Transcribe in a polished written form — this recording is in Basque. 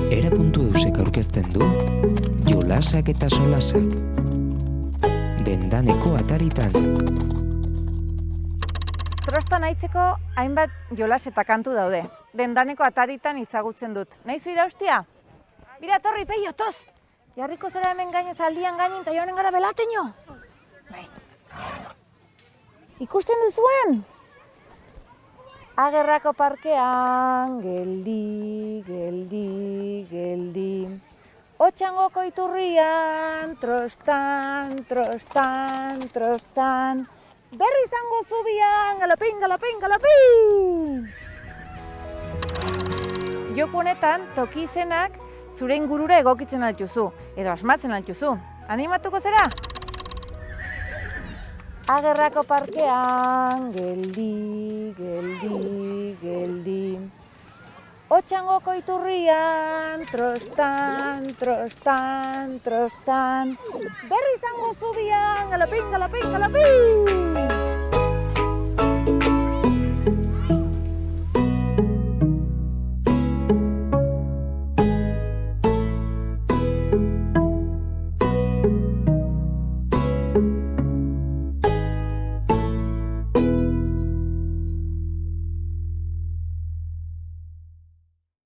Era.eusek aurkezten du Jolasak eta solasak. Dendaneko ataritan. Trostan aitzeko hainbat jolas eta kantu daude. Dendaneko ataritan izagutzen dut. Nahizu iraustia? Bira, torri, peio, toz! Jarriko zora hemen gainez aldian gainin, eta joanen gara belateño. Bai. Ikusten duzuen? Agerrako parkean, geldi, geldi, geldi. Otxangoko iturrian, trostan, trostan, trostan. Berri izango zubian, galopin, galopin, galopin! Joku honetan, toki izenak zure ingurura egokitzen altuzu, edo asmatzen altuzu. Animatuko zera? Agerrako parkean, geldi, geldi, geldi. Otxangoko iturrian, trostan, trostan, trostan. Berri izango zubian, galopin, galopin, galopin!